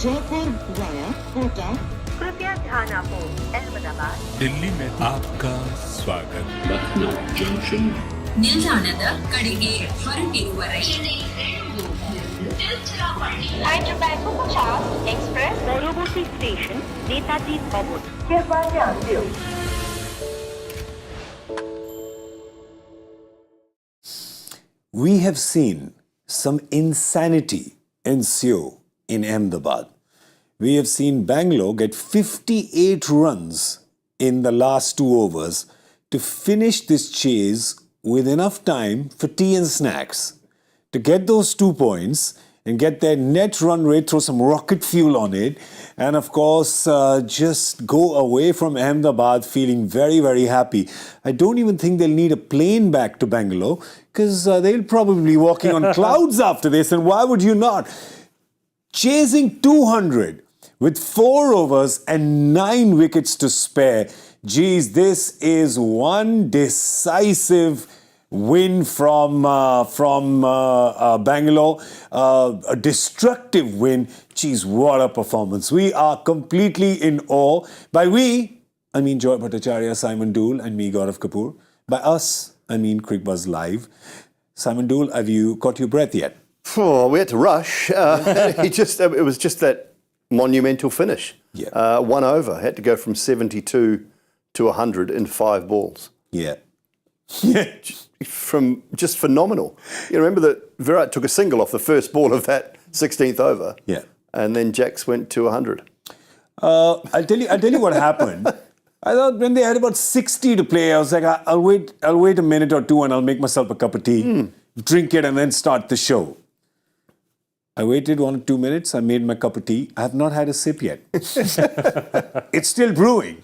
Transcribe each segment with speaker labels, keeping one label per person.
Speaker 1: Jaipur via Kota
Speaker 2: कृपया ध्यान आपो अहमदाबाद
Speaker 3: दिल्ली में आपका स्वागत
Speaker 4: Lucknow Junction.
Speaker 5: ನಿಲ್ದಾಣದ ಕಡೆಗೆ ಹೊರಟಿರುವರೆ
Speaker 2: Hyderabad को 50 एक्सप्रेस परोबती स्टेशन नेताजी भवन कृपया ध्यान दियो
Speaker 6: We have seen some insanity ensue in Ahmedabad. We have seen Bangalore get 58 runs in the last 2 overs to finish this chase with enough time for tea and snacks. To get those 2 points and get their net run rate, throw some rocket fuel on it, and of course just go away from Ahmedabad feeling very, very happy. I don't even think they'll need a plane back to Bangalore because they'll probably be walking on clouds after this, and why would you not? Chasing 200 with 4 overs and 9 wickets to spare. Geez, this is one decisive win from Bangalore. A destructive win. Geez, what a performance. We are completely in awe. By we, I mean Joy Bhattacharjya, Simon Doull and me, Gaurav Kapur. By us, I mean Cricbuzz Live. Simon Doull, have you caught your breath yet?
Speaker 7: Oh, we had to rush. It was just that monumental finish.
Speaker 6: Yeah.
Speaker 7: 1 over. Had to go from 72 to 100 in 5 balls.
Speaker 6: Yeah.
Speaker 7: From just phenomenal. You remember that Virat took a single off the first ball of that 16th over.
Speaker 6: Yeah.
Speaker 7: And then Jacks went to 100.
Speaker 6: I'll tell you what happened. I thought when they had about 60 to play, I was like, I'll wait a minute or two and I'll make myself a cup of tea, drink it, and then start the show. I waited 1 or 2 minutes. I made my cup of tea. I have not had a sip yet. It's still brewing.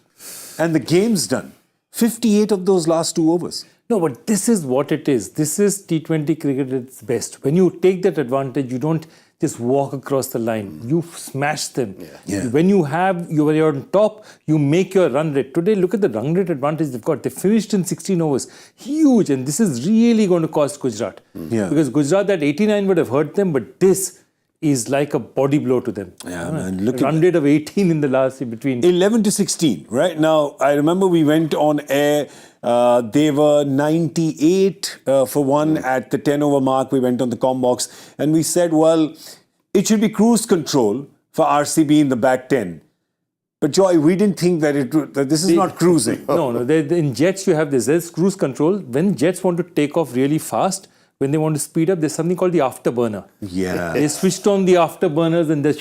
Speaker 6: And the game's done. 58 of those last 2 overs.
Speaker 3: No, but this is what it is. This is T20 cricket at its best. When you take that advantage, you don't just walk across the line. You smash them.
Speaker 6: Yeah.
Speaker 3: When you're on top, you make your run rate. Today, look at the run rate advantage they've got. They finished in 16 overs. Huge. And this is really going to cost Gujarat.
Speaker 6: Yeah.
Speaker 3: Because Gujarat, that 89 would have hurt them, but this is like a body blow to them.
Speaker 6: Yeah, man. Look
Speaker 3: run rate of 18 in the last between
Speaker 6: 11 to 16. Right now, I remember we went on air. They were 98 for one at the 10 over mark. We went on the comm box and we said, well, it should be cruise control for RCB in the back 10. But Joy, we didn't think that this is not cruising.
Speaker 3: No. In jets, you have this. There's cruise control. When jets want to take off really fast, when they want to speed up, there's something called the afterburner.
Speaker 6: Yeah.
Speaker 3: They switched on the afterburners and they...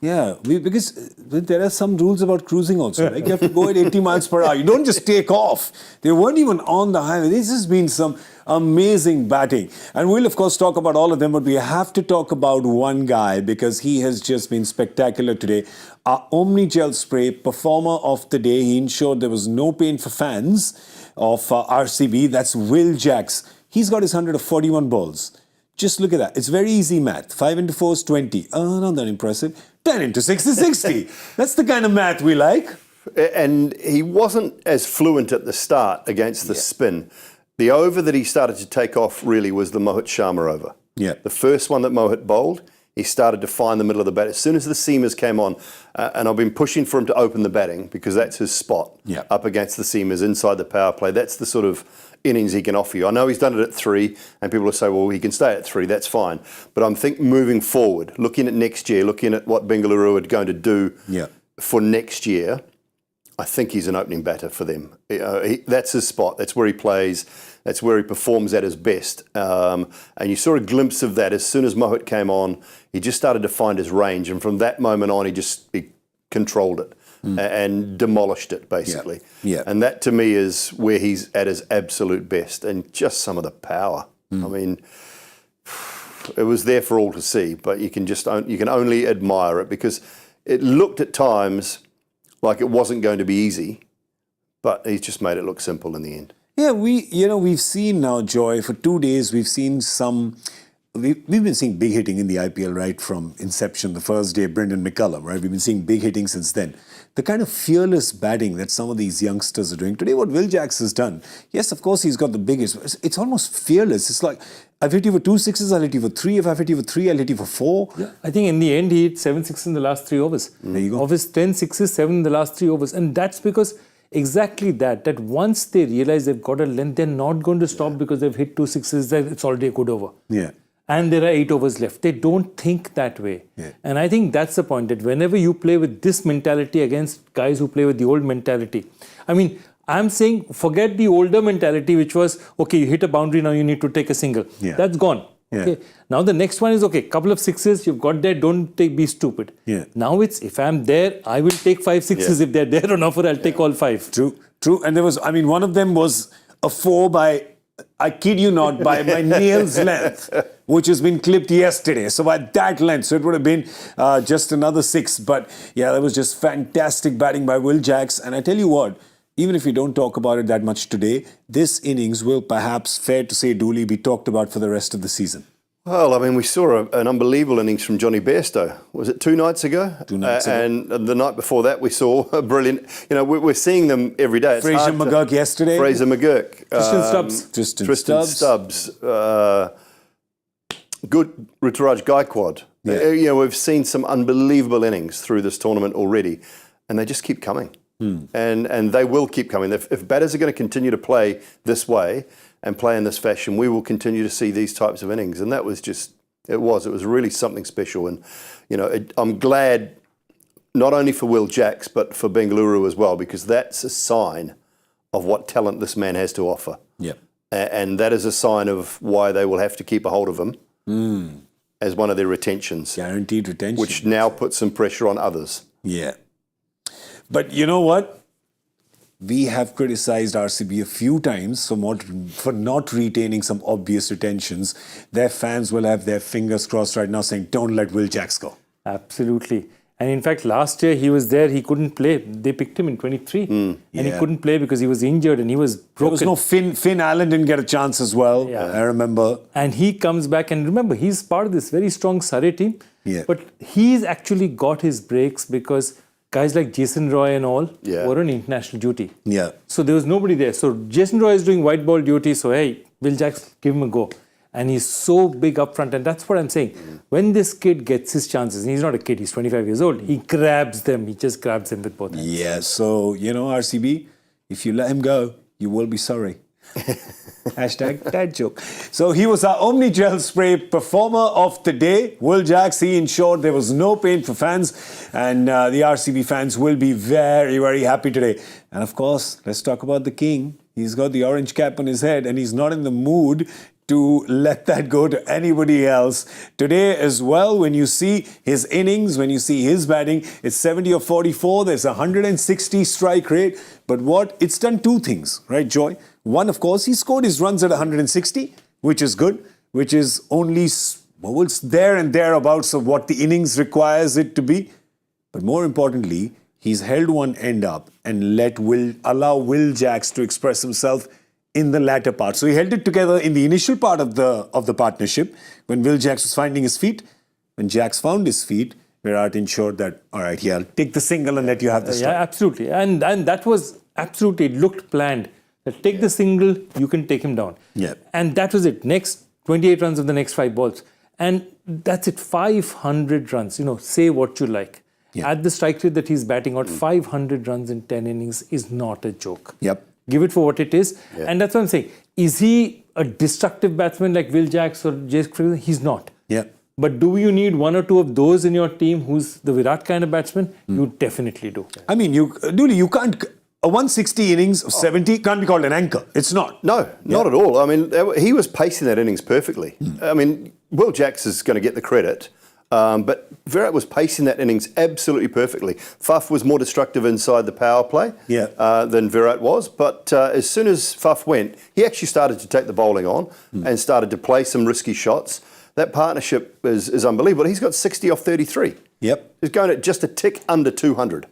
Speaker 6: Yeah, because there are some rules about cruising also. Like you have to go at 80 miles per hour. You don't just take off. They weren't even on the highway. This has been some amazing batting. And we'll, of course, talk about all of them, but we have to talk about one guy because he has just been spectacular today. Our Omni-Gel Spray Performer of the Day. He ensured there was no pain for fans of RCB. That's Will Jacks. He's got his 100 of 41 balls. Just look at that. It's very easy math. 5 into 4 is 20. Not that impressive. 10 into 6 is 60. That's the kind of math we like.
Speaker 7: And he wasn't as fluent at the start against the spin. The over that he started to take off really was the Mohit Sharma over.
Speaker 6: Yeah.
Speaker 7: The first one that Mohit bowled, he started to find the middle of the bat. As soon as the seamers came on, and I've been pushing for him to open the batting because that's his spot, up against the seamers, inside the power play. That's the sort of innings he can offer you. I know he's done it at 3, and people will say, well, he can stay at 3, that's fine. But I'm thinking moving forward, looking at next year, looking at what Bengaluru are going to do for next year, I think he's an opening batter for them. That's his spot. That's where he plays. That's where he performs at his best. And you saw a glimpse of that as soon as Mohit came on. He just started to find his range. And from that moment on, he controlled it and demolished it, basically.
Speaker 6: Yeah.
Speaker 7: And that, to me, is where he's at his absolute best. And just some of the power. I mean, it was there for all to see. But you can only admire it because it looked at times like it wasn't going to be easy, but he's just made it look simple in the end.
Speaker 6: Yeah, we've seen now, Joy, for 2 days, we've seen some we've been seeing big hitting in the IPL right from inception, the first day, Brendan McCullum, right? We've been seeing big hitting since then. The kind of fearless batting that some of these youngsters are doing. Today, what Will Jacks has done, yes, of course, he's got the biggest. It's almost fearless. It's like, I've hit you for 2 sixes, I'll hit you for 3. If I've hit you for 3, I'll hit you for 4.
Speaker 3: Yeah, I think in the end, he hit 7 sixes in the last 3 overs.
Speaker 6: There you go.
Speaker 3: Of his 10 sixes, 7 in the last 3 overs. And that's because exactly that once they realize they've got a length, they're not going to stop because they've hit 2 sixes, that it's already a good over.
Speaker 6: Yeah.
Speaker 3: And there are 8 overs left. They don't think that way.
Speaker 6: Yeah.
Speaker 3: And I think that's the point, that whenever you play with this mentality against guys who play with the old mentality, I mean, I'm saying forget the older mentality, which was, okay, you hit a boundary, now you need to take a single.
Speaker 6: Yeah.
Speaker 3: That's gone.
Speaker 6: Yeah.
Speaker 3: Okay. Now the next one is, okay, couple of sixes, you've got there, don't be stupid.
Speaker 6: Yeah.
Speaker 3: Now it's, if I'm there, I will take 5 sixes. If they're there on offer, I'll take all 5.
Speaker 6: True. And there was, I mean, one of them was a 4 by, I kid you not, by my nail's length, which has been clipped yesterday. So by that length, so it would have been just another 6. But yeah, that was just fantastic batting by Will Jacks. And I tell you what, even if we don't talk about it that much today, this innings will perhaps, fair to say, Dooley, be talked about for the rest of the season.
Speaker 7: Well, I mean, we saw an unbelievable innings from Johnny Bairstow. Was it 2 nights ago?
Speaker 6: 2 nights ago.
Speaker 7: And the night before that, we saw a brilliant... You know, we're seeing them every day. It's
Speaker 6: Fraser
Speaker 7: hard to-
Speaker 6: McGurk yesterday.
Speaker 7: Fraser McGurk.
Speaker 3: Tristan Stubbs.
Speaker 7: Good Ruturaj Gaikwad.
Speaker 6: Yeah.
Speaker 7: You know, we've seen some unbelievable innings through this tournament already, and they just keep coming. And they will keep coming. If batters are going to continue to play this way and play in this fashion, we will continue to see these types of innings. And that was just, it was really something special. And, you know, I'm glad not only for Will Jacks, but for Bengaluru as well, because that's a sign of what talent this man has to offer.
Speaker 6: Yeah.
Speaker 7: And that is a sign of why they will have to keep a hold of him as one of their retentions.
Speaker 6: Guaranteed retention.
Speaker 7: Which now puts some pressure on others.
Speaker 6: Yeah. But you know what? We have criticized RCB a few times for not retaining some obvious retentions. Their fans will have their fingers crossed right now saying, don't let Will Jacks go.
Speaker 3: Absolutely. And in fact, last year he was there, he couldn't play. They picked him in 23 and he couldn't play because he was injured and he was broken.
Speaker 6: There was no Finn Allen didn't get a chance as well, I remember.
Speaker 3: And he comes back, and remember, he's part of this very strong Surrey team.
Speaker 6: Yeah.
Speaker 3: But he's actually got his breaks because guys like Jason Roy and all were on international duty.
Speaker 6: Yeah.
Speaker 3: So there was nobody there. So Jason Roy is doing white ball duty. So hey, Will Jacks, give him a go. And he's so big up front. And that's what I'm saying. When this kid gets his chances, and he's not a kid, he's 25 years old, he grabs them. He just grabs them with both hands.
Speaker 6: Yeah, so, you know, RCB, if you let him go, you will be sorry. Hashtag dad joke. So he was our Omni Gel Spray performer of the day. Will Jacks, he ensured there was no pain for fans. And the RCB fans will be very, very happy today. And of course, let's talk about the king. He's got the orange cap on his head and he's not in the mood to let that go to anybody else. Today as well, when you see his innings, when you see his batting, it's 70 or 44, there's 160 strike rate. But it's done 2 things, right, Joy? One, of course, he scored his runs at 160, which is good, which is only, well, it's there and thereabouts of what the innings requires it to be. But more importantly, he's held one end up and allow Will Jacks to express himself in the latter part. So he held it together in the initial part of the partnership when Will Jacks was finding his feet. When Jacks found his feet, Virat ensured that, all right, I'll take the single and let you have the strike.
Speaker 3: Yeah, absolutely. And that was absolutely, it looked planned. That take the single, you can take him down.
Speaker 6: Yeah.
Speaker 3: And that was it. Next, 28 runs of the next 5 balls. And that's it, 500 runs. You know, say what you like. Yeah. At the strike rate that he's batting out, 500 runs in 10 innings is not a joke.
Speaker 6: Yep.
Speaker 3: Give it for what it is. Yeah. And that's what I'm saying. Is he a destructive batsman like Will Jacks or Jace Cricbuzz? He's not.
Speaker 6: Yeah.
Speaker 3: But do you need 1 or 2 of those in your team who's the Virat kind of batsman? You definitely do.
Speaker 6: I mean, Dooley, you can't... A 160 innings of 70 can't be called an anchor. It's not.
Speaker 7: No, not at all. I mean, he was pacing that innings perfectly. I mean, Will Jacks is going to get the credit. But Virat was pacing that innings absolutely perfectly. Faf was more destructive inside the power play than Virat was. But as soon as Faf went, he actually started to take the bowling on and started to play some risky shots. That partnership is unbelievable. He's got 60 off 33.
Speaker 6: Yep.
Speaker 7: He's going at just a tick under 200.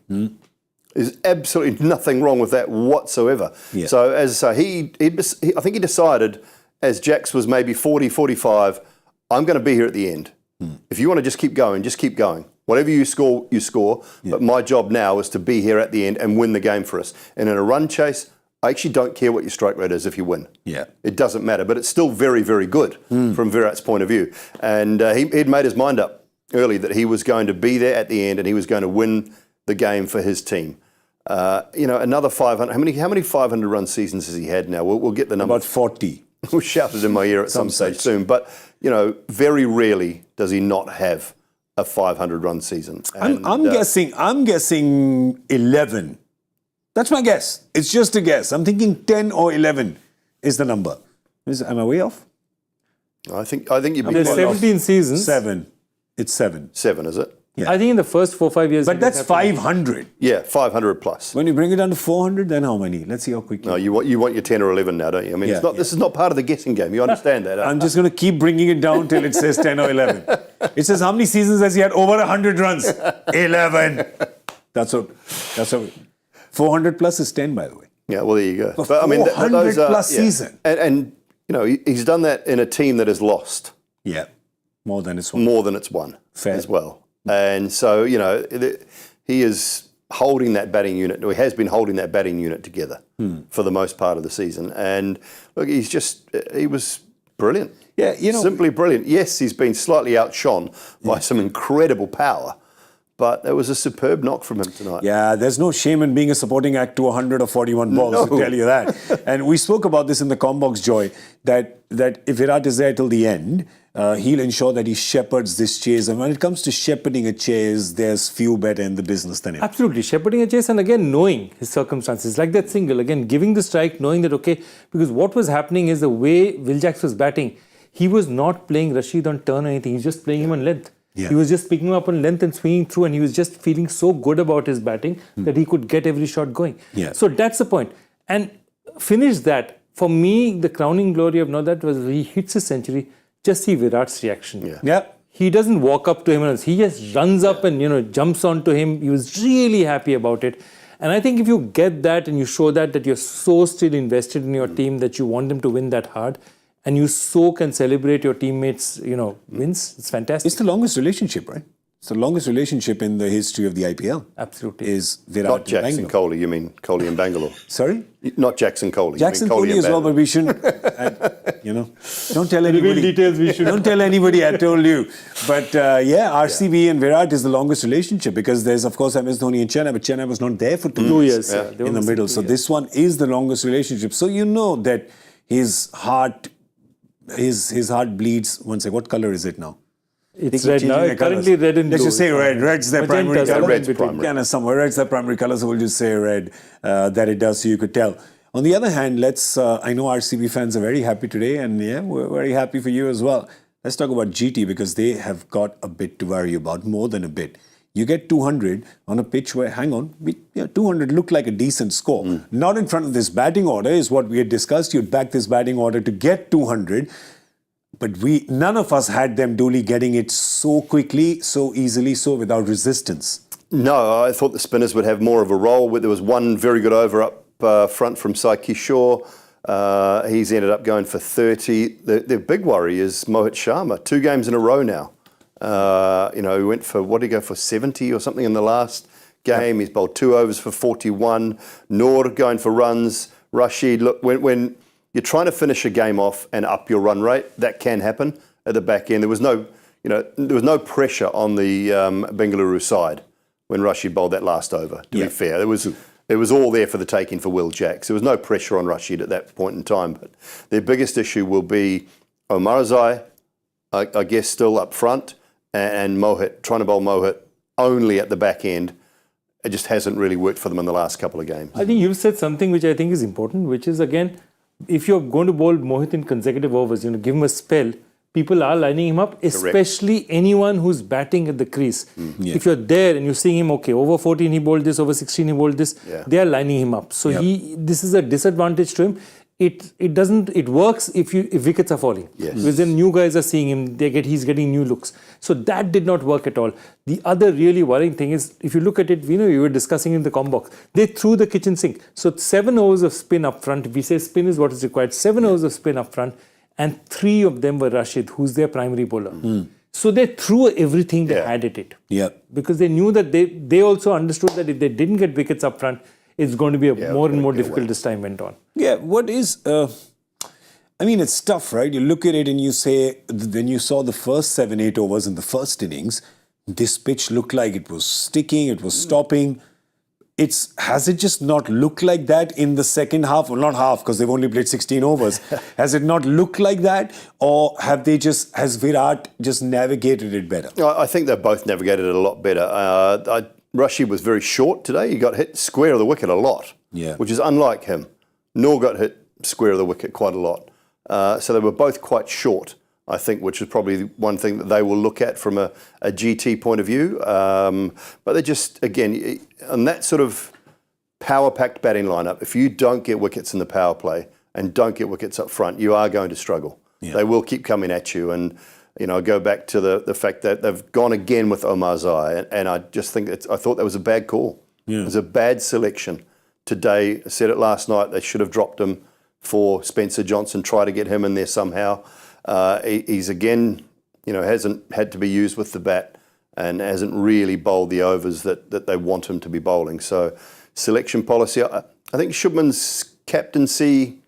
Speaker 7: There's absolutely nothing wrong with that whatsoever. Yeah. So as I say, I think he decided, as Jacks was maybe 40, 45, I'm going to be here at the end. If you want to just keep going, just keep going. Whatever you score, you score. Yeah. But my job now is to be here at the end and win the game for us. And in a run chase, I actually don't care what your strike rate is if you win.
Speaker 6: Yeah.
Speaker 7: It doesn't matter. But it's still very, very good from Virat's point of view. And he'd made his mind up early that he was going to be there at the end and he was going to win the game for his team. Another 500. How many 500-run seasons has he had now? We'll get the number.
Speaker 6: About 40.
Speaker 7: We'll shout it in my ear at some stage soon. But, very rarely does he not have a 500-run season. And,
Speaker 6: I'm guessing 11. That's my guess. It's just a guess. I'm thinking 10 or 11 is the number. Am I way off?
Speaker 7: I think you'd be
Speaker 3: There's
Speaker 7: quite
Speaker 3: 17
Speaker 7: off.
Speaker 3: seasons.
Speaker 6: 7. It's 7.
Speaker 7: 7, is it?
Speaker 6: Yeah.
Speaker 3: I think in the first 4-5 years.
Speaker 6: But that's 500.
Speaker 7: Yeah, 500 plus.
Speaker 6: When you bring it down to 400, then how many? Let's see how quickly.
Speaker 7: No, you want your 10 or 11 now, don't you? I mean, this is not part of the guessing game. You understand that?
Speaker 6: I'm just going to keep bringing it down till it says 10 or 11. It says how many seasons has he had over 100 runs? 11. That's what 400 plus is 10, by the way.
Speaker 7: Yeah, well, there you go.
Speaker 6: But 400 plus season.
Speaker 7: And he's done that in a team that has lost.
Speaker 6: Yeah, more than it's won.
Speaker 7: More than it's won.
Speaker 6: Fair.
Speaker 7: As well. And so, he is holding that batting unit, or he has been holding that batting unit together for the most part of the season. And look, he was brilliant.
Speaker 6: Yeah,
Speaker 7: Simply brilliant. Yes, he's been slightly outshone by some incredible power, but it was a superb knock from him tonight.
Speaker 6: Yeah, there's no shame in being a supporting act to 141 balls, to tell you that. And we spoke about this in the Combox, Joy, that if Virat is there till the end, he'll ensure that he shepherds this chase. And when it comes to shepherding a chase, there's few better in the business than him.
Speaker 3: Absolutely. Shepherding a chase and again knowing his circumstances. Like that single, again giving the strike, knowing that, okay, because what was happening is the way Will Jacks was batting, he was not playing Rashid on turn or anything. He was just playing him on length. Yeah. He was just picking him up on length and swinging through, and he was just feeling so good about his batting that he could get every shot going.
Speaker 6: Yeah.
Speaker 3: So that's the point. And finish that. For me, the crowning glory of that was he hits his century. Just see Virat's reaction.
Speaker 6: Yeah.
Speaker 3: He doesn't walk up to him and he just runs up and jumps onto him. He was really happy about it. And I think if you get that and you show that you're so still invested in your team that you want them to win that hard, and you so can celebrate your teammates, wins, it's fantastic.
Speaker 6: It's the longest relationship, right? It's the longest relationship in the history of the IPL.
Speaker 3: Absolutely.
Speaker 6: Is Virat
Speaker 7: Not Jackson Kohli, you mean Kohli in Bangalore?
Speaker 6: Sorry?
Speaker 7: Not Jackson Kohli.
Speaker 6: Jackson Kohli as well, but we shouldn't, don't tell anybody.
Speaker 3: Details we should.
Speaker 6: Don't tell anybody I told you. But RCB and Virat is the longest relationship because there's, of course, MS Dhoni in Chennai, but Chennai was not there for 2 years in the middle. So this one is the longest relationship. So you know that his heart bleeds. One second, what color is it now?
Speaker 3: It's red now. Currently red and blue.
Speaker 6: Let's just say red. Red's their primary color.
Speaker 7: Red's primary.
Speaker 6: Kind of somewhere. Red's their primary color, so we'll just say red that it does, so you could tell. On the other hand, I know RCB fans are very happy today, and we're very happy for you as well. Let's talk about GT because they have got a bit to worry about, more than a bit. You get 200 on a pitch where, 200 looked like a decent score. Not in front of this batting order is what we had discussed. You'd back this batting order to get 200. But none of us had them duly getting it so quickly, so easily, so without resistance.
Speaker 7: No, I thought the spinners would have more of a role. There was one very good over up front from Sai Kishore. He's ended up going for 30. The big worry is Mohit Sharma. 2 games in a row now. He went for, what did he go for, 70 or something in the last game. He's bowled 2 overs for 41. Noor going for runs. Rashid, look, when you're trying to finish a game off and up your run rate, that can happen at the back end. There was no pressure on the Bengaluru side when Rashid bowled that last over, to be fair. It was all there for the taking for Will Jacks. There was no pressure on Rashid at that point in time. But their biggest issue will be Omarzai, I guess, still up front, and Mohit, trying to bowl Mohit only at the back end. It just hasn't really worked for them in the last couple of games.
Speaker 3: I think you've said something which I think is important, which is, again, if you're going to bowl Mohit in consecutive overs, give him a spell, people are lining him up, especially anyone who's batting at the crease. If you're there and you're seeing him, okay, over 14 he bowled this, over 16 he bowled this, they are lining him up. So this is a disadvantage to him. It works if wickets are falling. Because then new guys are seeing him, he's getting new looks. So that did not work at all. The other really worrying thing is, if you look at it, we were discussing in the Combox, they threw the kitchen sink. So 7 overs of spin up front. If we say spin is what is required, 7 overs of spin up front. and 3 of them were Rashid, who's their primary bowler. So they threw everything they had at it.
Speaker 6: Yeah.
Speaker 3: Because they knew that they also understood that if they didn't get wickets up front, it's going to be more and more difficult as time went on.
Speaker 6: Yeah, what is... I mean, it's tough, right? You look at it and you say, when you saw the first 7-8 overs in the first innings, this pitch looked like it was sticking, it was stopping. Has it just not looked like that in the second half? Well, not half, because they've only played 16 overs. Has it not looked like that? Or has Virat just navigated it better?
Speaker 7: I think they've both navigated it a lot better. Rashid was very short today. He got hit square of the wicket a lot, which is unlike him. Nor got hit square of the wicket quite a lot. So they were both quite short, I think, which is probably one thing that they will look at from a GT point of view. But they just, again, on that sort of power-packed batting lineup, if you don't get wickets in the power play and don't get wickets up front, you are going to struggle. Yeah. They will keep coming at you. And, I go back to the fact that they've gone again with Omar Zai, and I just think I thought that was a bad call. Yeah. It was a bad selection. Today, I said it last night, they should have dropped him for Spencer Johnson, try to get him in there somehow. He's again, hasn't had to be used with the bat and hasn't really bowled the overs that they want him to be bowling. So selection policy, I think Shubman's captaincy,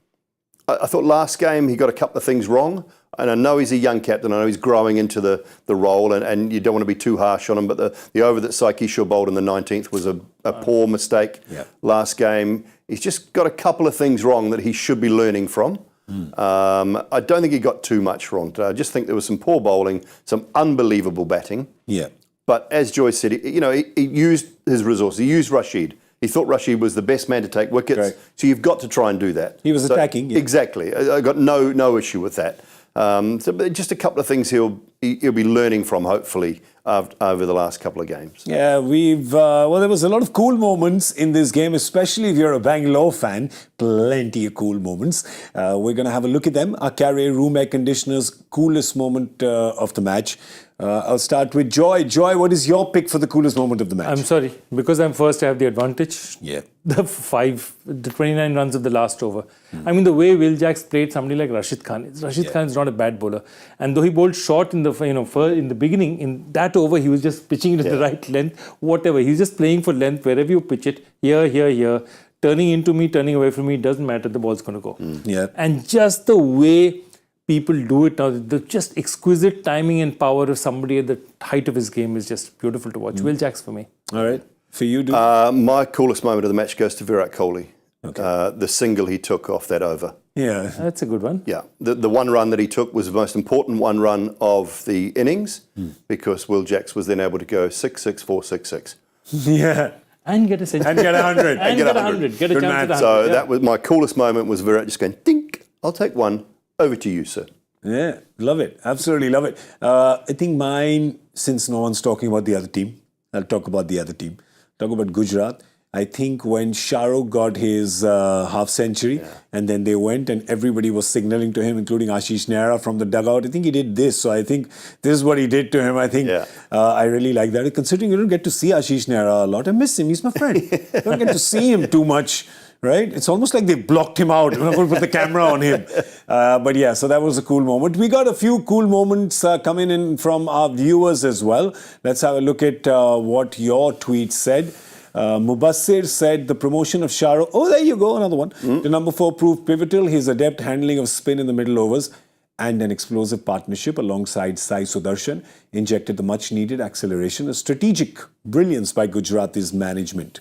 Speaker 7: I thought last game he got a couple of things wrong. And I know he's a young captain. I know he's growing into the role, and you don't want to be too harsh on him. But the over that Saiki Shaw bowled in the 19th was a poor mistake last game. He's just got a couple of things wrong that he should be learning from. I don't think he got too much wrong today. I just think there was some poor bowling, some unbelievable batting. Yeah. But as Joy said, he used his resources. He used Rashid. He thought Rashid was the best man to take wickets. Right. So you've got to try and do that.
Speaker 6: He was attacking. Yeah.
Speaker 7: Exactly. I got no issue with that. So just a couple of things he'll be learning from, hopefully, over the last couple of games.
Speaker 6: Yeah, there was a lot of cool moments in this game, especially if you're a Bangalore fan. Plenty of cool moments. We're going to have a look at them. Our carrier room air conditioner's coolest moment of the match. I'll start with Joy. Joy, what is your pick for the coolest moment of the match?
Speaker 3: I'm sorry. Because I'm first, I have the advantage. Yeah. The 29 runs of the last over. I mean, the way Will Jacks played somebody like Rashid Khan. Rashid Khan is not a bad bowler. And though he bowled short in the beginning, in that over, he was just pitching it at the right length, whatever. He was just playing for length wherever you pitch it. Here. Turning into me, turning away from me, doesn't matter. The ball's going to go. Yeah. And just the way people do it now, the just exquisite timing and power of somebody at the height of his game is just beautiful to watch. Will Jacks for me.
Speaker 6: All right. For you, dude?
Speaker 7: My coolest moment of the match goes to Virat Kohli. Okay. The single he took off that over.
Speaker 3: Yeah. That's a good one.
Speaker 7: Yeah. The one run that he took was the most important one run of the innings because Will Jacks was then able to go 6-6, 4-6-6.
Speaker 6: Yeah.
Speaker 3: And get a century.
Speaker 6: And get 100.
Speaker 3: and get 100. Get a chance at 100.
Speaker 7: So that was my coolest moment, was Virat just going, dink, I'll take one. Over to you, sir.
Speaker 6: Yeah, love it. Absolutely love it. I think mine, since no one's talking about the other team, I'll talk about the other team. Talk about Gujarat. I think when Shah Rukh got his half century and then they went and everybody was signalling to him, including Ashish Nehra from the dugout, I think he did this. So I think this is what he did to him. I think I really like that. Considering you don't get to see Ashish Nehra a lot, I miss him. He's my friend. You don't get to see him too much. Right? It's almost like they blocked him out. We're not going to put the camera on him. But yeah, so that was a cool moment. We got a few cool moments coming in from our viewers as well. Let's have a look at what your tweet said. Mubassir said the promotion of Shah Rukh. Oh, there you go, another one. The number 4 proved pivotal. His adept handling of spin in the middle overs and an explosive partnership alongside Sai Sudarshan injected the much-needed acceleration. A strategic brilliance by Gujarati's management.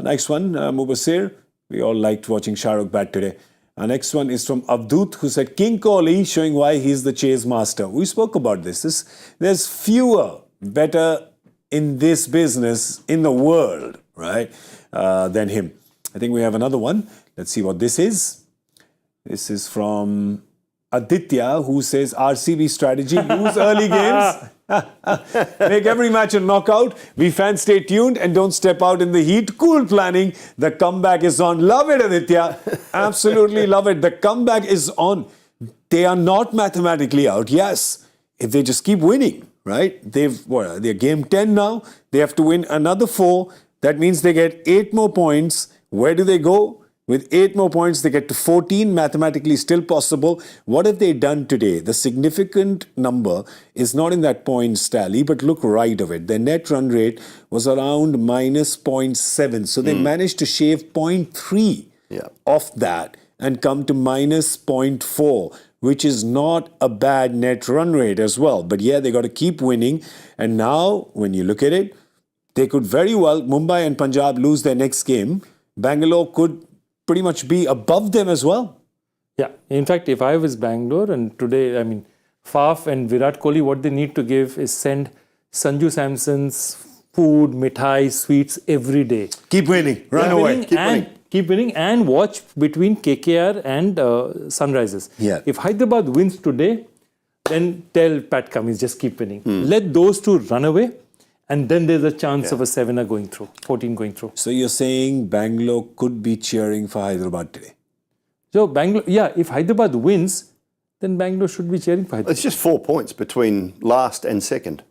Speaker 6: Next one, Mubassir. We all liked watching Shah Rukh bat today. Next one is from Avdut, who said, King Kohli showing why he's the chase master. We spoke about this. There's fewer better in this business in the world, right, than him. I think we have another one. Let's see what this is. This is from Aditya, who says, RCB strategy, lose early games. Make every match a knockout. We fans stay tuned and don't step out in the heat. Cool planning. The comeback is on. Love it, Aditya. Absolutely love it. The comeback is on. They are not mathematically out. Yes, if they just keep winning, right? They're game 10 now. They have to win another 4. That means they get 8 more points. Where do they go? With 8 more points, they get to 14, mathematically still possible. What have they done today? The significant number is not in that points tally, but look right of it. Their net run rate was around minus 0.7. So they managed to shave 0.3 off that and come to minus 0.4, which is not a bad net run rate as well. But yeah, they got to keep winning. And now, when you look at it, they could very well, Mumbai and Punjab lose their next game. Bangalore could pretty much be above them as well.
Speaker 3: Yeah, in fact, if I was Bangalore and today, Faf and Virat Kohli, what they need to give is send Sanju Samson's food, mithai, sweets every day.
Speaker 6: Keep winning. Run away.
Speaker 3: Keep winning and watch between KKR and Sunrisers.
Speaker 6: Yeah.
Speaker 3: If Hyderabad wins today, then tell Pat Cummins, just keep winning. Let those two run away. And then there's a chance of a 7er going through, 14 going through.
Speaker 6: So you're saying Bangalore could be cheering for Hyderabad today?
Speaker 3: So Bangalore, if Hyderabad wins, then Bangalore should be cheering for Hyderabad.
Speaker 7: It's just 4 points between last and second.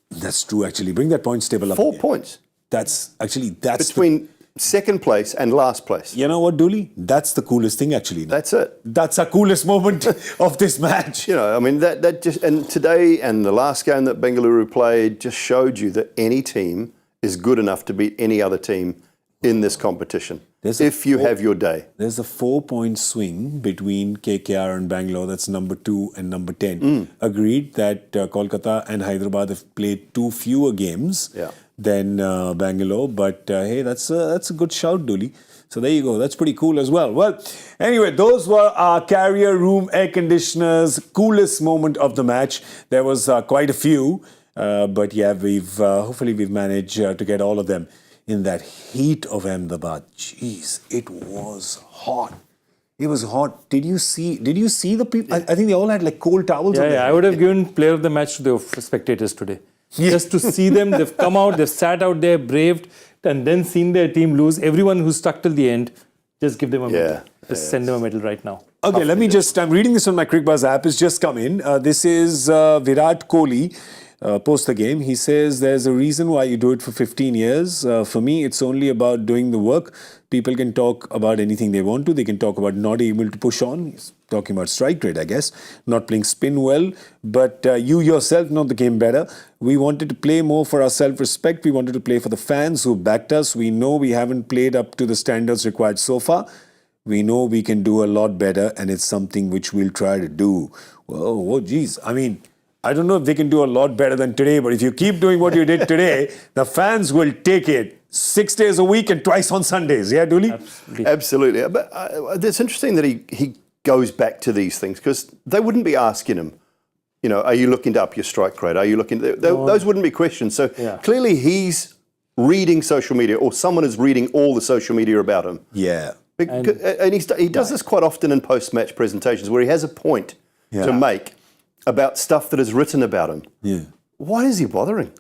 Speaker 6: That's true, actually. Bring that points table up.
Speaker 7: 4
Speaker 6: again.
Speaker 7: points.
Speaker 6: That's
Speaker 7: between second place and last place.
Speaker 6: You know what, Dooley? That's the coolest thing, actually.
Speaker 7: That's it.
Speaker 6: That's the coolest moment of this match.
Speaker 7: That just, and today and the last game that Bengaluru played just showed you that any team is good enough to beat any other team in this competition. If you have your day.
Speaker 6: There's a 4-point swing between KKR and Bangalore. That's number 2 and number 10. Agreed that Kolkata and Hyderabad have played 2 fewer games than Bangalore. But hey, that's a good shout, Dooley. So there you go. That's pretty cool as well. Well, anyway, those were our carrier room air conditioners. Coolest moment of the match. There was quite a few. But yeah, hopefully we've managed to get all of them. In that heat of Ahmedabad, jeez, it was hot. It was hot. Did you see the people? I think they all had like cold towels on their
Speaker 3: I would have given player of the match to the spectators today. Just to see them, they've come out, they've sat out there, braved, and then seen their team lose. Everyone who stuck till the end, just give them a medal. Just send them a medal right now.
Speaker 6: Okay, I'm reading this on my Cricbuzz app. It's just come in. This is Virat Kohli. Post the game, he says there's a reason why you do it for 15 years. For me, it's only about doing the work. People can talk about anything they want to. They can talk about not able to push on. He's talking about strike rate, I guess. Not playing spin well. But you yourself know the game better. We wanted to play more for our self-respect. We wanted to play for the fans who backed us. We know we haven't played up to the standards required so far. We know we can do a lot better, and it's something which we'll try to do. Whoa, geez. I don't know if they can do a lot better than today, but if you keep doing what you did today, the fans will take it 6 days a week and twice on Sundays. Yeah, Dooley?
Speaker 7: Absolutely. But it's interesting that he goes back to these things because they wouldn't be asking him, are you looking to up your strike rate? Are you looking? Those wouldn't be questions. So clearly he's reading social media or someone is reading all the social media about him.
Speaker 6: Yeah.
Speaker 7: And he does this quite often in post-match presentations where he has a point to make about stuff that is written about him.
Speaker 6: Yeah.
Speaker 7: Why is he bothering?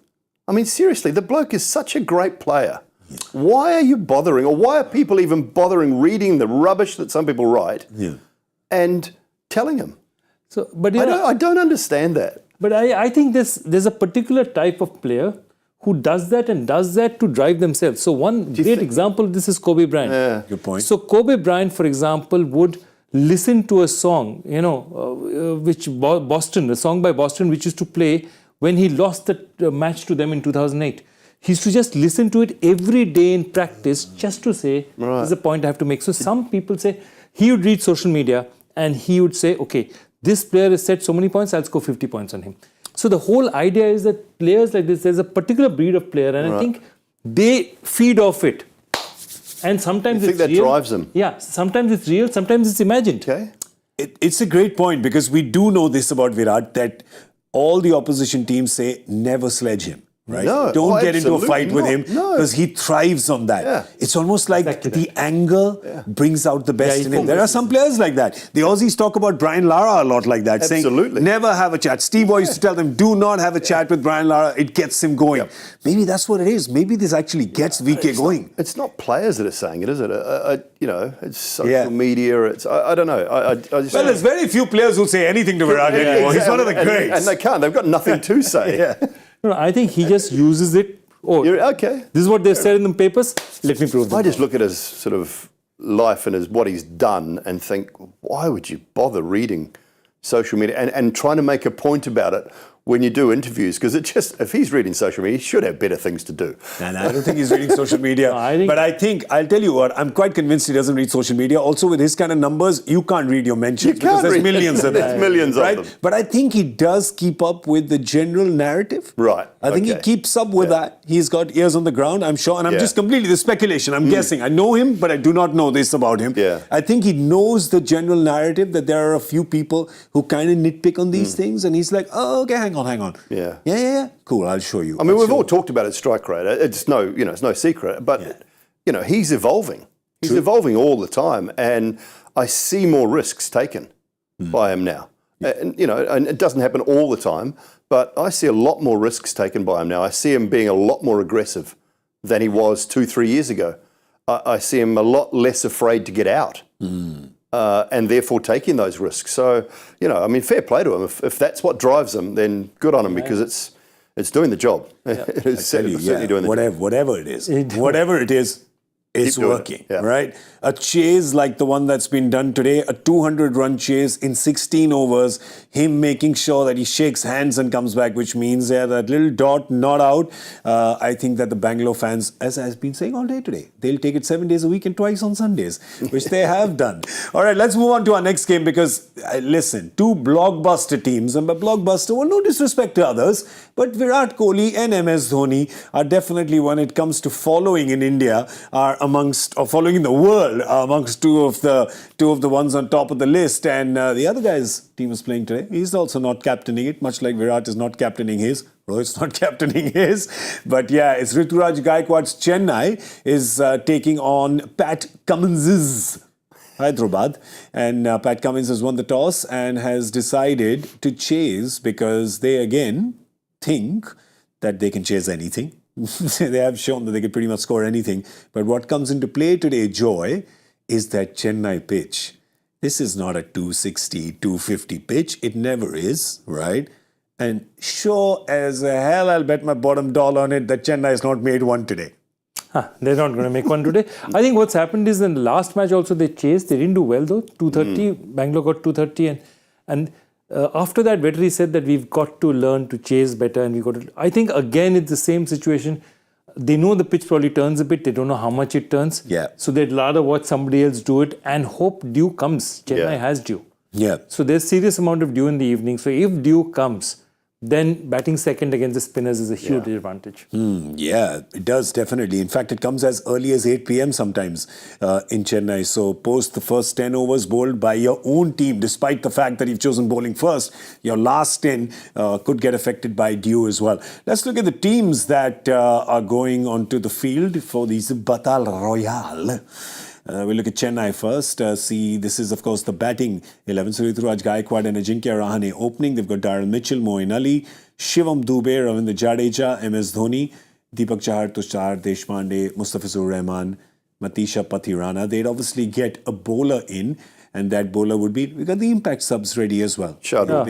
Speaker 7: Seriously, the bloke is such a great player. Yeah. Why are you bothering, or why are people even bothering reading the rubbish that some people write and telling him? I don't understand that.
Speaker 3: But I think there's a particular type of player who does that and does that to drive themselves. So one great example of this is Kobe Bryant.
Speaker 7: Yeah.
Speaker 6: Good point.
Speaker 3: So Kobe Bryant, for example, would listen to a song, a song by Boston, which used to play when he lost the match to them in 2008. He used to just listen to it every day in practice just to say, this is a point I have to make. So some people say, he would read social media and he would say, okay, this player has set so many points, I'll score 50 points on him. So the whole idea is that players like this, there's a particular breed of player and I think they feed off it. And sometimes
Speaker 7: it's real. That drives them.
Speaker 3: Yeah, sometimes it's real, sometimes it's imagined.
Speaker 7: Okay.
Speaker 6: It's a great point because we do know this about Virat, that all the opposition teams say never sledge him. Right?
Speaker 7: No,
Speaker 6: don't get into a fight with him because he thrives on that.
Speaker 7: Yeah.
Speaker 6: It's almost like the anger brings out the best in him. There are some players like that. The Aussies talk about Brian Lara a lot like that, saying never have a chat. Steve Boy used to tell them, do not have a chat with Brian Lara. It gets him going. Yep. Maybe that's what it is. Maybe this actually gets VK going.
Speaker 7: It's not players that are saying it, is it? It's social media. It's I don't know. I just
Speaker 6: there's very few players who say anything to Virat anymore. He's one of the greats.
Speaker 7: And they can't. They've got nothing to say.
Speaker 3: No, I think he just uses it.
Speaker 7: Okay.
Speaker 3: This is what they've said in the papers. Let me prove that.
Speaker 7: I just look at his sort of life and what he's done and think, why would you bother reading social media and trying to make a point about it when you do interviews? Because if he's reading social media, he should have better things to do.
Speaker 6: And I don't think he's reading social media. But I think, I'll tell you what, I'm quite convinced he doesn't read social media. Also, with his kind of numbers, you can't read your mentions because there's millions of them.
Speaker 7: There's millions of them.
Speaker 6: But I think he does keep up with the general narrative.
Speaker 7: Right.
Speaker 6: I think he keeps up with that. He's got ears on the ground, I'm sure. And I'm just completely, the speculation, I'm guessing. I know him, but I do not know this about him.
Speaker 7: Yeah.
Speaker 6: I think he knows the general narrative that there are a few people who kind of nitpick on these things. And he's like, oh, okay, hang on. Yeah. Cool, I'll show you.
Speaker 7: I mean, we've all talked about his strike rate. It's no secret. But, he's evolving. He's evolving all the time. And I see more risks taken by him now. And it doesn't happen all the time, but I see a lot more risks taken by him now. I see him being a lot more aggressive than he was 2-3 years ago. I see him a lot less afraid to get out. And therefore taking those risks. So, fair play to him. If that's what drives him, then good on him because it's doing the job. It's certainly doing the job.
Speaker 6: Whatever it is, it's working, right? A chase like the one that's been done today, a 200-run chase in 16 overs, him making sure that he shakes hands and comes back, which means that little dot not out. I think that the Bangalore fans, as I've been saying all day today, they'll take it 7 days a week and twice on Sundays, which they have done. All right, let's move on to our next game because, listen, two blockbuster teams, and by blockbuster, well, no disrespect to others, but Virat Kohli and MS Dhoni are definitely, when it comes to following in India, are following in the world, amongst two of the ones on top of the list. And the other guy's team is playing today. He's also not captaining it, much like Virat is not captaining his. Rohit's not captaining his. But yeah, it's Rituraj Gaikwad's Chennai is taking on Pat Cummins's Hyderabad. And Pat Cummins has won the toss and has decided to chase because they again think that they can chase anything. They have shown that they can pretty much score anything. But what comes into play today, Joy, is that Chennai pitch. This is not a 260, 250 pitch. It never is, right? And sure as hell, I'll bet my bottom dollar on it that Chennai has not made one today.
Speaker 3: They're not going to make one today. I think what's happened is in the last match also they chased. They didn't do well though. 230, Bangalore got 230 and after that, Vetri said that we've got to learn to chase better and I think again it's the same situation. They know the pitch probably turns a bit. They don't know how much it turns.
Speaker 6: Yeah.
Speaker 3: So they'd rather watch somebody else do it and hope dew comes. Chennai has dew.
Speaker 6: Yeah.
Speaker 3: So there's serious amount of dew in the evening. So if dew comes, then batting second against the spinners is a huge advantage.
Speaker 6: Yeah, it does, definitely. In fact, it comes as early as 8 p.m. sometimes in Chennai. So post the first 10 overs bowled by your own team, despite the fact that you've chosen bowling first, your last 10 could get affected by dew as well. Let's look at the teams that are going onto the field for this Battle Royale. We'll look at Chennai first. This is, of course, the batting 11. So Rituraj Gaikwad and Ajinkya Rahane opening. They've got Daryl Mitchell, Moeen Ali, Shivam Dube, Ravindra Jadeja, MS Dhoni, Deepak Chahar, Tushar Deshpande, Mustafizur Rahman, Matisha Pathirana. They'd obviously get a bowler in, and that bowler would be, we got the impact subs ready as well.
Speaker 7: Shardul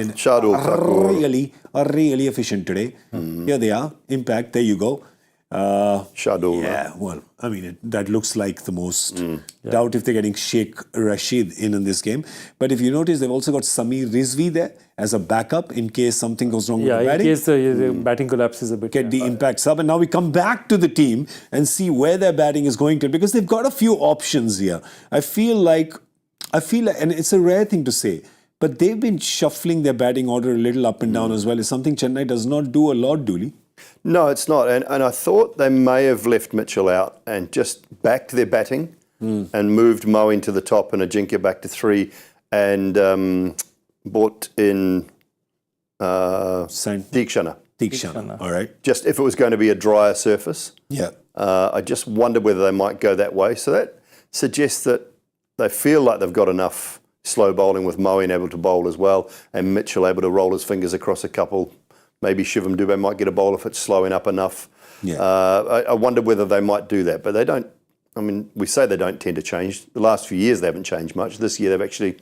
Speaker 6: really efficient today. Here they are. Impact, there you go.
Speaker 7: Shardul.
Speaker 6: Yeah, well, I mean, that looks like the most. Doubt if they're getting Sheikh Rashid in this game. But if you notice, they've also got Samir Rizvi there as a backup in case something goes wrong with the batting.
Speaker 3: In case the batting collapses a bit.
Speaker 6: Get the impact sub. And now we come back to the team and see where their batting is going to, because they've got a few options here. I feel like, and it's a rare thing to say, but they've been shuffling their batting order a little up and down as well. It's something Chennai does not do a lot, Dooley.
Speaker 7: No, it's not. And I thought they may have left Mitchell out and just backed their batting and moved Mo into the top and Ajinkya back to 3 and brought in Deekshana.
Speaker 6: All right.
Speaker 7: Just if it was going to be a drier surface.
Speaker 6: Yeah.
Speaker 7: I just wondered whether they might go that way. So that suggests that they feel like they've got enough slow bowling with Moeen able to bowl as well and Mitchell able to roll his fingers across a couple. Maybe Shivam Dube might get a bowl if it's slowing up enough.
Speaker 6: Yeah.
Speaker 7: I wonder whether they might do that, but they don't. I mean, we say they don't tend to change. The last few years they haven't changed much. This year they've actually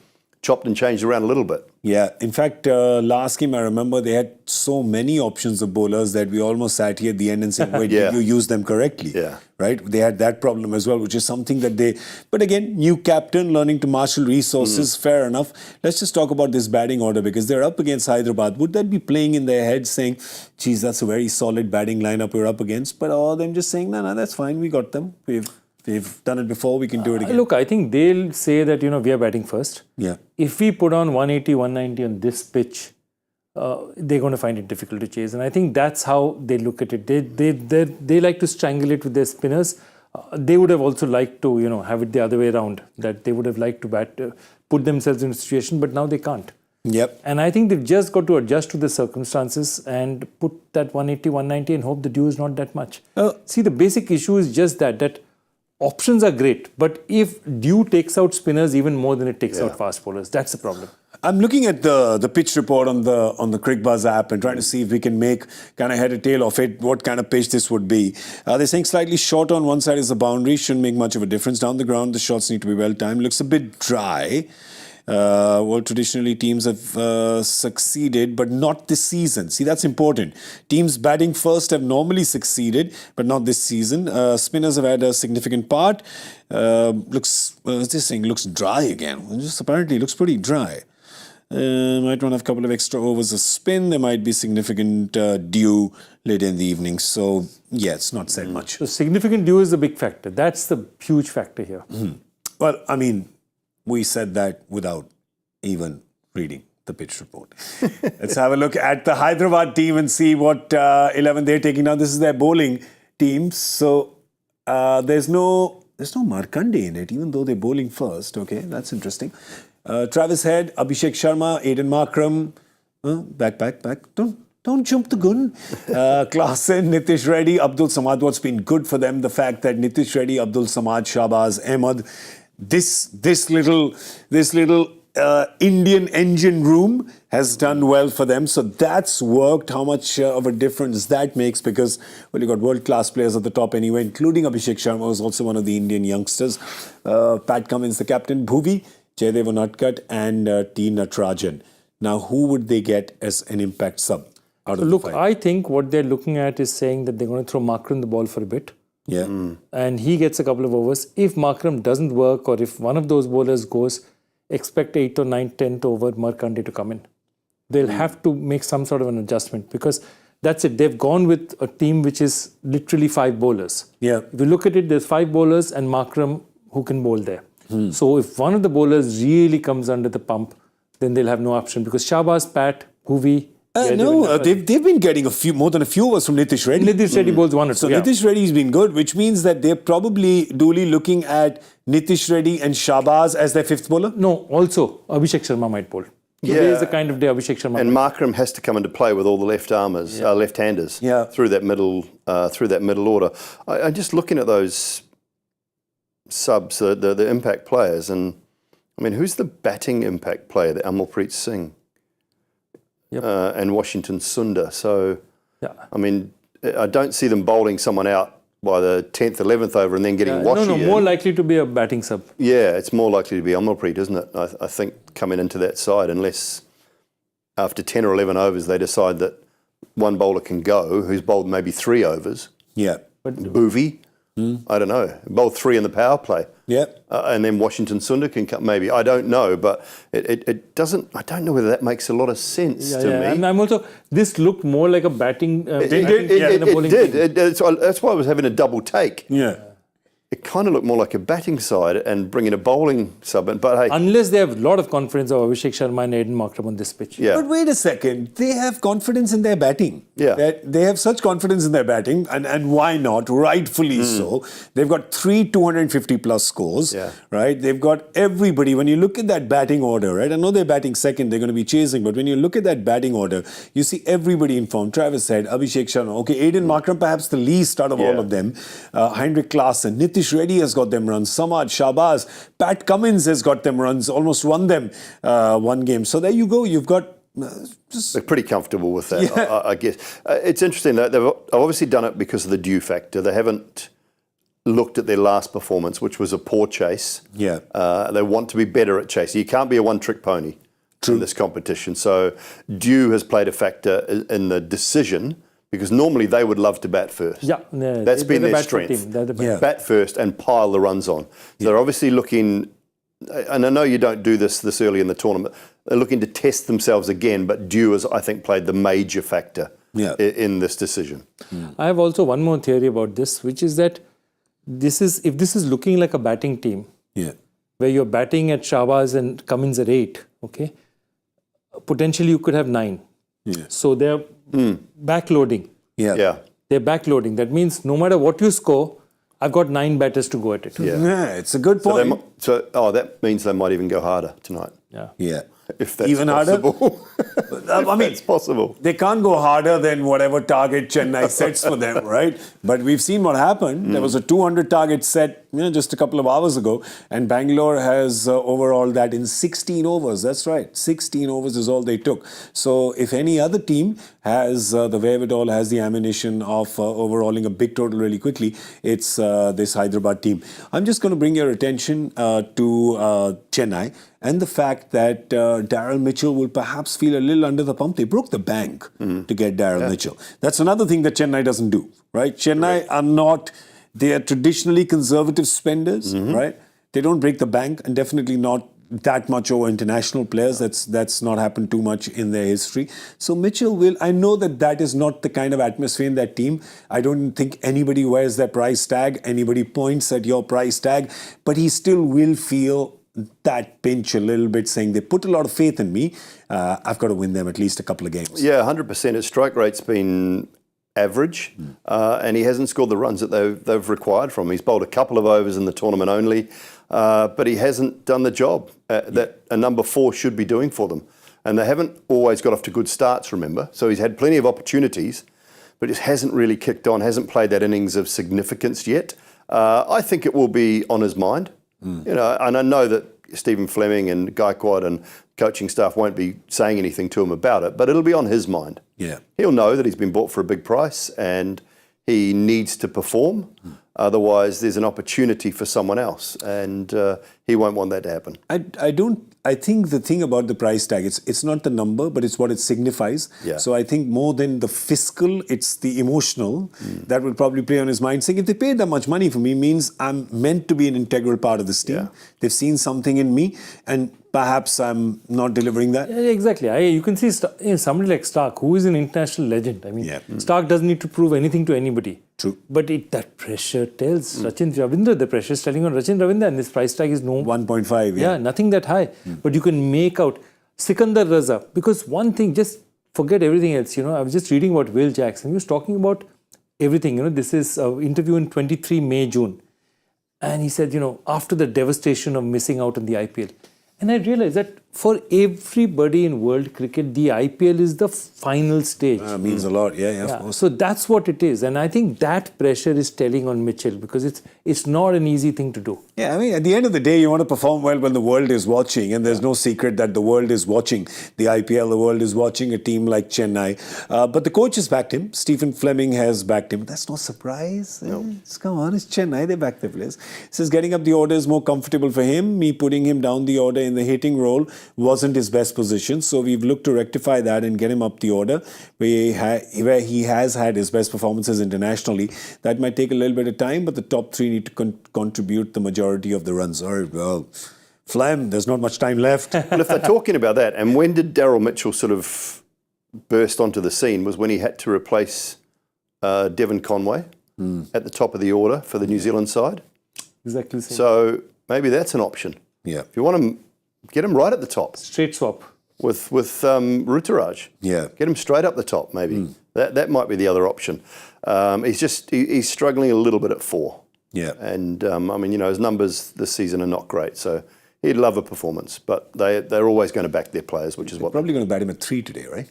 Speaker 7: chopped and changed around a little bit.
Speaker 6: Yeah, in fact, last game I remember they had so many options of bowlers that we almost sat here at the end and said, wait, did you use them correctly?
Speaker 7: Yeah.
Speaker 6: Right? They had that problem as well, which is something that they... But again, new captain, learning to marshal resources, fair enough. Let's just talk about this batting order because they're up against Hyderabad. Would that be playing in their heads saying, geez, that's a very solid batting lineup we're up against? But or them just saying, no, that's fine, we got them. We've done it before, we can do it again.
Speaker 3: Look, I think they'll say that, we are batting first.
Speaker 6: Yeah.
Speaker 3: If we put on 180, 190 on this pitch, they're going to find it difficult to chase. And I think that's how they look at it. They like to strangulate with their spinners. They would have also liked to, have it the other way around. That they would have liked to put themselves in a situation, but now they can't.
Speaker 6: Yep.
Speaker 3: And I think they've just got to adjust to the circumstances and put that 180, 190 and hope the due is not that much. See, the basic issue is just that options are great, but if due takes out spinners even more than it takes out fast bowlers, that's the problem.
Speaker 6: I'm looking at the pitch report on the Cricbuzz app and trying to see if we can make kind of head or tail of it, what kind of pitch this would be. They're saying slightly short on one side is the boundary, shouldn't make much of a difference. Down the ground, the shots need to be well timed. Looks a bit dry. Well, traditionally teams have succeeded, but not this season. See, that's important. Teams batting first have normally succeeded, but not this season. Spinners have had a significant part. Looks dry again. Just apparently looks pretty dry. Might want to have a couple of extra overs of spin. There might be significant dew later in the evening. So, yeah, it's not said much.
Speaker 3: So significant dew is the big factor. That's the huge factor here.
Speaker 6: Well, I mean, we said that without even reading the pitch report. Let's have a look at the Hyderabad team and see what 11 they're taking now. This is their bowling team. So there's no Markande in it, even though they're bowling first. Okay, that's interesting. Travis Head, Abhishek Sharma, Aiden Markram. Back. Don't jump the gun. Klaasen, Nitish Reddy, Abdul Samad. What's been good for them, the fact that Nitish Reddy, Abdul Samad, Shahbaz, Ahmed, this little Indian engine room has done well for them. So that's worked. How much of a difference that makes, because, well, you got world-class players at the top anyway, including Abhishek Sharma, who's also one of the Indian youngsters. Pat Cummins, the captain, Bhuvi, Jaydev Unadkat, and T. Natarajan. Now, who would they get as an impact sub out of the five?
Speaker 3: I think what they're looking at is saying that they're going to throw Markram the ball for a bit.
Speaker 6: Yeah.
Speaker 3: And he gets a couple of overs. If Markram doesn't work, or if one of those bowlers goes, expect 8th or 9th, 10th over Markande to come in. They'll have to make some sort of an adjustment, because that's it. They've gone with a team which is literally 5 bowlers.
Speaker 6: Yeah.
Speaker 3: If you look at it, there's 5 bowlers and Markram who can bowl there. So if one of the bowlers really comes under the pump, then they'll have no option, because Shahbaz, Pat, Bhuvi...
Speaker 6: they've been getting more than a few overs from Nitish Reddy.
Speaker 3: Nitish Reddy bowls 1 or 2.
Speaker 6: So Nitish Reddy's been good, which means that they're probably duly looking at Nitish Reddy and Shahbaz as their 5th bowler?
Speaker 3: No, also Abhishek Sharma might bowl. Today is the kind of day Abhishek Sharma.
Speaker 7: And Markram has to come into play with all the left-handers through that middle order. I'm just looking at those subs, the impact players, and I mean, who's the batting impact player? The Amalpreet Singh and Washington Sundar. So, I mean, I don't see them bowling someone out by the 10th, 11th over and then getting Washi in.
Speaker 3: More likely to be a batting sub.
Speaker 7: Yeah, it's more likely to be Amalpreet, isn't it? I think coming into that side, unless after 10 or 11 overs they decide that one bowler can go, who's bowled maybe 3 overs.
Speaker 6: Yeah.
Speaker 3: But
Speaker 7: Bhuvi, I don't know, bowled 3 in the power play.
Speaker 6: Yeah.
Speaker 7: And then Washington Sundar can come, maybe. I don't know, but it doesn't, I don't know whether that makes a lot of sense to me.
Speaker 3: And I'm also, this looked more like a batting...
Speaker 7: It did. That's why I was having a double take.
Speaker 6: Yeah.
Speaker 7: It kind of looked more like a batting side and bringing a bowling sub in. But hey,
Speaker 3: unless they have a lot of confidence of Abhishek Sharma and Aiden Markram on this pitch.
Speaker 7: Yeah.
Speaker 6: But wait a second, they have confidence in their batting.
Speaker 7: Yeah.
Speaker 6: They have such confidence in their batting, and why not? Rightfully so. They've got 3 250 plus scores, right? They've got everybody. When you look at that batting order, right? I know they're batting second, they're going to be chasing, but when you look at that batting order, you see everybody in form. Travis Head, Abhishek Sharma, okay, Aiden Markram perhaps the least out of all of them. Heinrich Klaasen, Nitish Reddy has got them runs. Samad, Shahbaz, Pat Cummins has got them runs. Almost won them one game. So there you go. You've got...
Speaker 7: They're pretty comfortable with that, I guess. It's interesting that they've obviously done it because of the dew factor. They haven't looked at their last performance, which was a poor chase.
Speaker 6: Yeah.
Speaker 7: They want to be better at chasing. You can't be a one-trick pony in this competition. So dew has played a factor in the decision, because normally they would love to bat first.
Speaker 3: Yeah,
Speaker 7: That's been their strength. Bat first and pile the runs on. So they're obviously looking, and I know you don't do this early in the tournament, they're looking to test themselves again, but dew has, I think, played the major factor in this decision.
Speaker 3: I have also one more theory about this, which is that if this is looking like a batting team, where you're batting at Shahbaz and Cummins at 8, okay, potentially you could have 9. So they're backloading. They're backloading. That means no matter what you score, I've got 9 batters to go at it.
Speaker 6: Yeah, it's a good point.
Speaker 7: So that means they might even go harder tonight.
Speaker 6: Yeah.
Speaker 7: If that's
Speaker 6: Even
Speaker 7: possible.
Speaker 6: I mean,
Speaker 7: it's possible.
Speaker 6: They can't go harder than whatever target Chennai sets for them, right? But we've seen what happened. There was a 200 target set just a couple of hours ago, and Bangalore has overall that in 16 overs. That's right. 16 overs is all they took. So if any other team has the wherewithal, has the ammunition of overhauling a big total really quickly, it's this Hyderabad team. I'm just going to bring your attention to Chennai and the fact that Daryl Mitchell will perhaps feel a little under the pump. They broke the bank to get Daryl Mitchell. That's another thing that Chennai doesn't do, right? Chennai are not, they are traditionally conservative spenders, right? They don't break the bank, and definitely not that much over international players. That's not happened too much in their history. So Mitchell will, I know that is not the kind of atmosphere in that team. I don't think anybody wears that price tag, anybody points at your price tag, but he still will feel that pinch a little bit, saying they put a lot of faith in me. I've got to win them at least a couple of games.
Speaker 7: Yeah, 100%. His strike rate's been average, and he hasn't scored the runs that they've required from him. He's bowled a couple of overs in the tournament only, but he hasn't done the job that a number 4 should be doing for them. And they haven't always got off to good starts, remember. So he's had plenty of opportunities, but just hasn't really kicked on, hasn't played that innings of significance yet. I think it will be on his mind. You know, and I know that Stephen Fleming and Gaikwad and coaching staff won't be saying anything to him about it, but it'll be on his mind.
Speaker 6: Yeah.
Speaker 7: He'll know that he's been bought for a big price and he needs to perform. Otherwise, there's an opportunity for someone else, and he won't want that to happen.
Speaker 6: I think the thing about the price tag, it's not the number, but it's what it signifies.
Speaker 7: Yeah.
Speaker 6: So I think more than the fiscal, it's the emotional that will probably play on his mind. Saying, if they paid that much money for me, means I'm meant to be an integral part of this team.
Speaker 7: Yeah.
Speaker 6: They've seen something in me, and perhaps I'm not delivering that.
Speaker 3: Yeah, exactly. You can see somebody like Stark, who is an international legend. I mean, Stark doesn't need to prove anything to anybody.
Speaker 6: True.
Speaker 3: But that pressure tells Rachin Ravindra, the pressure is telling on Rachin Ravindra, and this price tag is no
Speaker 6: 1.5.
Speaker 3: Yeah, nothing that high. But you can make out Sikandar Raza. Because one thing, just forget everything else. You know, I was just reading about Will Jacks, and he was talking about everything. You know, this is an interview in 23 May, June. And he said, you know, after the devastation of missing out on the IPL. And I realized that for everybody in world cricket, the IPL is the final stage.
Speaker 6: Means a lot. Yeah, of course.
Speaker 3: So that's what it is. And I think that pressure is telling on Mitchell, because it's not an easy thing to do.
Speaker 6: Yeah, I mean, at the end of the day, you want to perform well when the world is watching, and there's no secret that the world is watching. The IPL, the world is watching a team like Chennai. But the coach has backed him. Stephen Fleming has backed him. That's no surprise. No. Come on, it's Chennai. They back their players. Says getting up the order is more comfortable for him. Me putting him down the order in the hitting role wasn't his best position. So we've looked to rectify that and get him up the order where he has had his best performances internationally. That might take a little bit of time, but the top 3 need to contribute the majority of the runs. All right, well, Flem, there's not much time left.
Speaker 7: Well, if they're talking about that, and when did Daryl Mitchell sort of burst onto the scene was when he had to replace Devon Conway at the top of the order for the New Zealand side.
Speaker 3: Exactly the same.
Speaker 7: So maybe that's an option.
Speaker 6: Yeah.
Speaker 7: If you want him, get him right at the top.
Speaker 3: Straight swap.
Speaker 7: With Ruturaj.
Speaker 6: Yeah.
Speaker 7: Get him straight up the top, maybe. That might be the other option. He's struggling a little bit at 4.
Speaker 6: Yeah.
Speaker 7: And, I mean, you know, his numbers this season are not great, so he'd love a performance, but they're always going to back their players, which is what...
Speaker 6: Probably going to bat him at 3 today, right?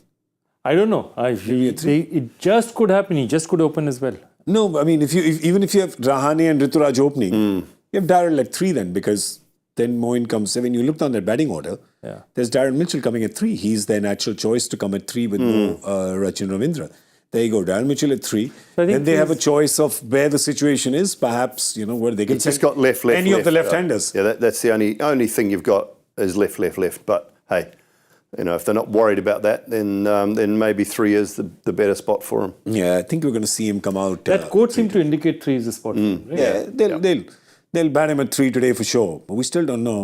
Speaker 3: I don't know. It just could happen. He just could open as well.
Speaker 6: No, I mean, even if you have Rahane and Rituraj opening, you have Daryl at 3 then, because then Moin comes 7. You look down their batting order, there's Darren Mitchell coming at 3. He's their natural choice to come at 3 with no Rachin Ravindra. There you go, Darren Mitchell at 3.
Speaker 3: So I think
Speaker 6: then they have a choice of where the situation is, perhaps, where they can
Speaker 7: It's just got left,
Speaker 6: any
Speaker 7: left,
Speaker 6: of the left-handers.
Speaker 7: Yeah, that's the only thing you've got is left, left, left. But hey, if they're not worried about that, then maybe 3 is the better spot for them.
Speaker 6: Yeah, I think we're going to see him come out.
Speaker 3: That quote seemed to indicate 3 is the spot. Right?
Speaker 6: Yeah, they'll bat him at 3 today for sure. But we still don't know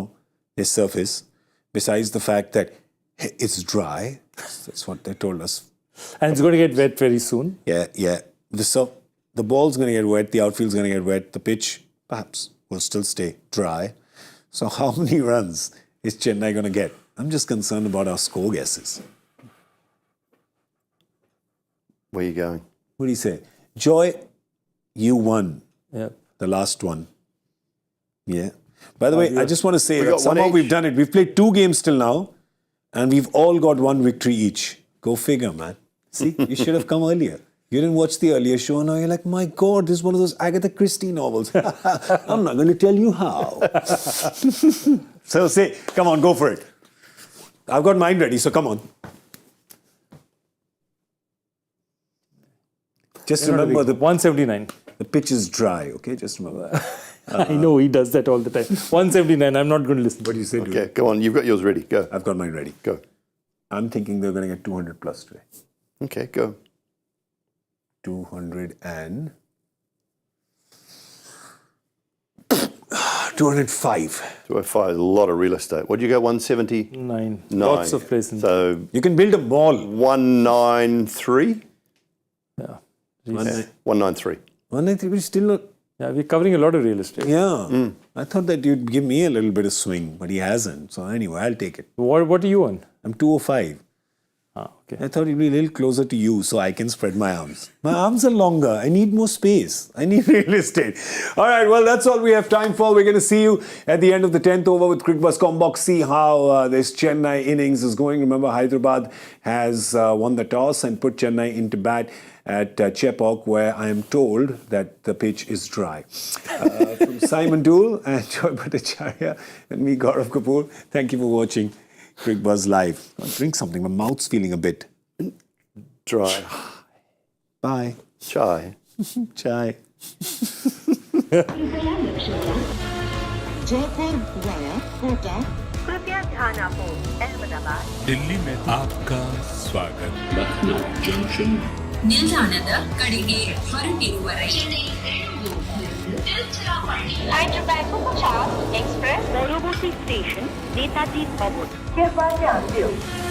Speaker 6: his surface, besides the fact that it's dry. That's what they told us.
Speaker 3: And it's going to get wet very soon.
Speaker 6: Yeah. The ball's going to get wet, the outfield's going to get wet, the pitch perhaps will still stay dry. So how many runs is Chennai going to get? I'm just concerned about our score guesses.
Speaker 7: Where are you going?
Speaker 6: What do you say? Joy, you won
Speaker 3: Yeah.
Speaker 6: the last one. Yeah. By the way, I just want to say
Speaker 7: We
Speaker 6: that
Speaker 7: got one
Speaker 6: somehow
Speaker 7: each.
Speaker 6: we've done it. We've played 2 games till now, and we've all got 1 victory each. Go figure, man. See, you should have come earlier. You didn't watch the earlier show, now you're like, my God, this is one of those Agatha Christie novels. I'm not going to tell you how. So say, come on, go for it. I've got mine ready, so come on. Just remember, the
Speaker 3: 179.
Speaker 6: pitch is dry, okay? Just remember.
Speaker 3: I know he does that all the time. 179. I'm not going to listen.
Speaker 6: What do you say, dude?
Speaker 7: Okay, go on. You've got yours ready. Go.
Speaker 6: I've got mine ready.
Speaker 7: Go.
Speaker 6: I'm thinking they're going to get 200 plus today.
Speaker 7: Okay, go.
Speaker 6: 200 and 205.
Speaker 7: 205 is a lot of real estate. What do you go? 179.
Speaker 3: 9. Lots of places.
Speaker 7: So
Speaker 6: You can build a mall.
Speaker 7: 193.
Speaker 3: Yeah.
Speaker 7: 193.
Speaker 6: 193, but still not.
Speaker 3: Yeah, we're covering a lot of real estate.
Speaker 6: Yeah. I thought that you'd give me a little bit of swing, but he hasn't. So anyway, I'll take it.
Speaker 3: What are you on?
Speaker 6: I'm 205.
Speaker 3: Okay.
Speaker 6: I thought it'd be a little closer to you so I can spread my arms. My arms are longer. I need more space. I need real estate. All right, well, that's all we have time for. We're going to see you at the end of the 10th over with Cricbuzz Combox. See how this Chennai innings is going. Remember, Hyderabad has won the toss and put Chennai into bat at Chepauk, where I am told that the pitch is dry. From Simon Doull and Joy Bhattacharya and me, Gaurav Kapur, thank you for watching Cricbuzz Live. I'll drink something. My mouth's feeling a bit
Speaker 7: Dry.
Speaker 6: Bye.
Speaker 7: Chai.
Speaker 6: Chai.
Speaker 1: Jaipur via Kota.
Speaker 2: कृपया ध्यान आपो अहमदाबाद
Speaker 4: दिल्ली में आपका स्वागत Lucknow junction
Speaker 5: ನಿಲ್ದಾಣದ ಕಡೆಗೆ ಹೊರಟಿರುವರೆ
Speaker 2: हाइड्रोबैको 50 express पौरबती station Netaji भवन कृपया ध्यान दें